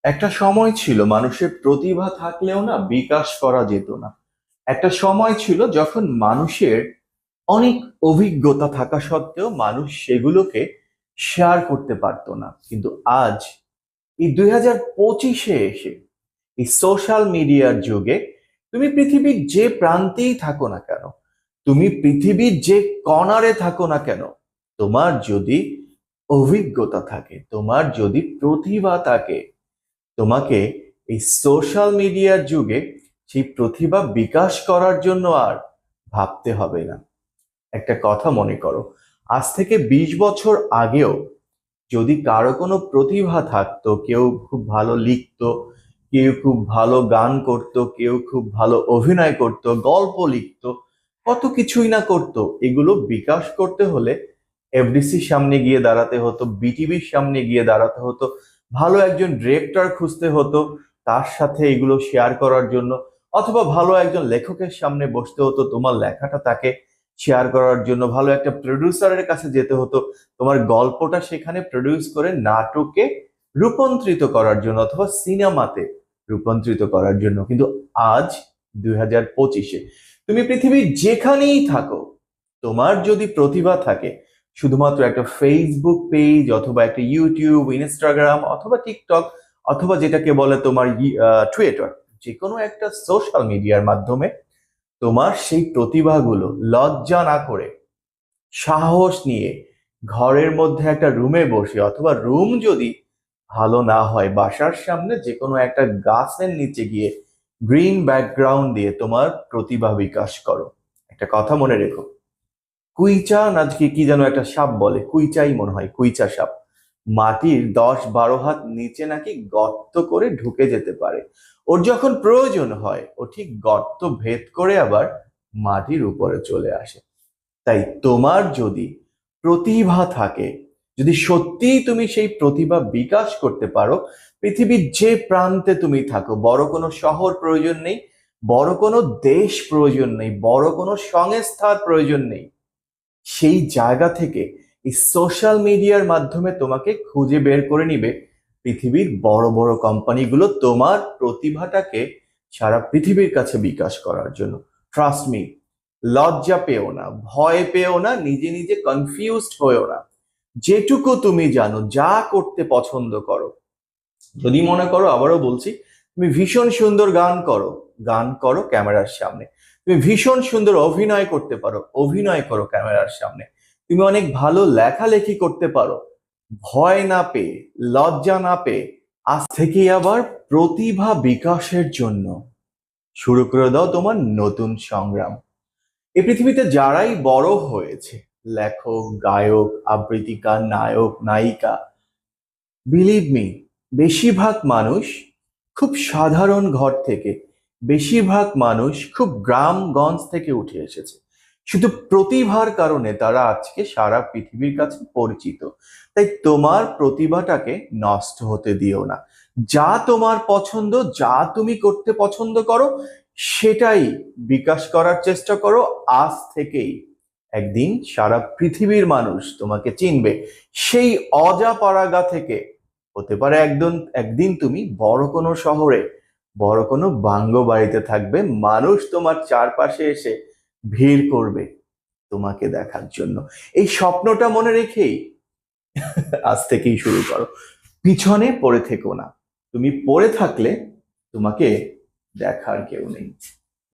একটা সময় ছিল মানুষের প্রতিভা থাকলেও না বিকাশ করা যেত না। একটা সময় ছিল যখন মানুষের অনেক অভিজ্ঞতা থাকা সত্ত্বেও মানুষ সেগুলোকে শেয়ার করতে পারতো না। কিন্তু আজ এই 2025-এ এসে এই সোশ্যাল মিডিয়ার যুগে তুমি পৃথিবীর যে প্রান্তেই থাকো না কেন, তুমি পৃথিবীর যে কর্নারে থাকো না কেন, তোমার যদি অভিজ্ঞতা থাকে, তোমার যদি প্রতিভা থাকে, তোমাকে এই সোশ্যাল মিডিয়ার যুগে সেই প্রতিভা বিকাশ করার জন্য আর ভাবতে হবে না। একটা কথা মনে করো, আজ থেকে 20 বছর আগেও যদি কারো কোনো প্রতিভা থাকতো, কেউ খুব ভালো লিখতো, কেউ খুব ভালো গান করত, কেউ খুব ভালো অভিনয় করত, গল্প লিখতো, কত কিছুই না করতো, এগুলো বিকাশ করতে হলে এফডিসির সামনে গিয়ে দাঁড়াতে হতো, বিটিভির সামনে গিয়ে দাঁড়াতে হতো, ভালো একজন ডিরেক্টর খুঁজতে হতো তার সাথে এগুলো শেয়ার করার জন্য, অথবা ভালো একজন লেখকের সামনে বসতে হতো তোমার লেখাটা তাকে শেয়ার করার জন্য, ভালো একটা প্রডিউসারের কাছে যেতে হতো তোমার গল্পটা সেখানে প্রডিউস করে নাটকে রূপান্তরিত করার জন্য অথবা সিনেমাতে রূপান্তরিত করার জন্য। কিন্তু আজ 2025-এ তুমি পৃথিবীর যেখানেই থাকো, তোমার যদি প্রতিভা থাকে, শুধুমাত্র একটা ফেসবুক পেজ অথবা একটা ইউটিউব, ইনস্টাগ্রাম অথবা টিকটক অথবা যেটাকে বলে তোমার টুইটার, যে কোনো একটা সোশ্যাল মিডিয়ার মাধ্যমে তোমার সেই প্রতিভাগুলো লজ্জা না করে, সাহস নিয়ে, ঘরের মধ্যে একটা রুমে বসে অথবা রুম যদি ভালো না হয় বাসার সামনে যে কোনো একটা গাছের নিচে গিয়ে গ্রিন ব্যাকগ্রাউন্ড দিয়ে তোমার প্রতিভা বিকাশ করো। একটা কথা মনে রেখো, কুইচা নাকি কি যেন একটা সাপ বলে, কুইচাই মনে হয়, কুইচা সাপ মাটির 10-12 হাত নিচে নাকি গর্ত করে ঢুকে যেতে পারে। ওর যখন প্রয়োজন হয় ও ঠিক গর্ত ভেদ করে আবার মাটির উপরে চলে আসে। তাই তোমার যদি প্রতিভা থাকে, যদি সত্যিই তুমি সেই প্রতিভা বিকাশ করতে পারো, পৃথিবীর যে প্রান্তে তুমি থাকো, বড় কোনো শহর প্রয়োজন নেই, বড় কোনো দেশ প্রয়োজন নেই, বড় কোনো সংস্থার প্রয়োজন নেই, সেই জায়গা থেকে এই সোশ্যাল মিডিয়ার মাধ্যমে তোমাকে খুঁজে বের করে নিবে পৃথিবীর বড় বড় কোম্পানিগুলো তোমার প্রতিভাটাকে সারা পৃথিবীর কাছে বিকাশ করার জন্য। ট্রাস্ট মি, লজ্জা পেও না, ভয় পেও না, নিজে নিজে কনফিউজড হয়েও না। যেটুকু তুমি জানো, যা করতে পছন্দ করো, যদি মনে করো, আবারও বলছি, তুমি ভীষণ সুন্দর গান করো, গান করো ক্যামেরার সামনে। তুমি ভীষণ সুন্দর অভিনয় করতে পারো, অভিনয় করো ক্যামেরার সামনে। তুমি অনেক ভালো লেখালেখি করতে পারো, ভয় না পেয়ে, লজ্জা না পেয়ে আজ থেকেই আবার প্রতিভা বিকাশের জন্য শুরু করে দাও তোমার নতুন সংগ্রাম। এই পৃথিবীতে যারাই বড় হয়েছে, লেখক, গায়ক, আবৃত্তিকার, নায়ক, নায়িকা, বিলিভ মি, বেশিরভাগ মানুষ খুব সাধারণ ঘর থেকে, বেশিরভাগ মানুষ খুব গ্রামগঞ্জ থেকে উঠে এসেছে। শুধু প্রতিভার কারণে তারা আজকে সারা পৃথিবীর কাছে পরিচিত। তাই তোমার প্রতিভাটাকে নষ্ট হতে দিও না। যা তোমার পছন্দ, যা তুমি করতে পছন্দ করো, সেটাই বিকাশ করার চেষ্টা করো। আজ থেকেই একদিন সারা পৃথিবীর মানুষ তোমাকে চিনবে। সেই অজাপাড়াগা থেকে হতে পারে একদিন, একদিন তুমি বড় কোনো শহরে, বড় কোনো বাংলো বাড়িতে থাকবে, মানুষ তোমার চারপাশে এসে ভিড় করবে তোমাকে দেখার জন্য। এই স্বপ্নটা মনে রেখেই আজ থেকেই শুরু করো। পিছনে পড়ে থেকো না। তুমি পড়ে থাকলে তোমাকে দেখার কেউ নেই।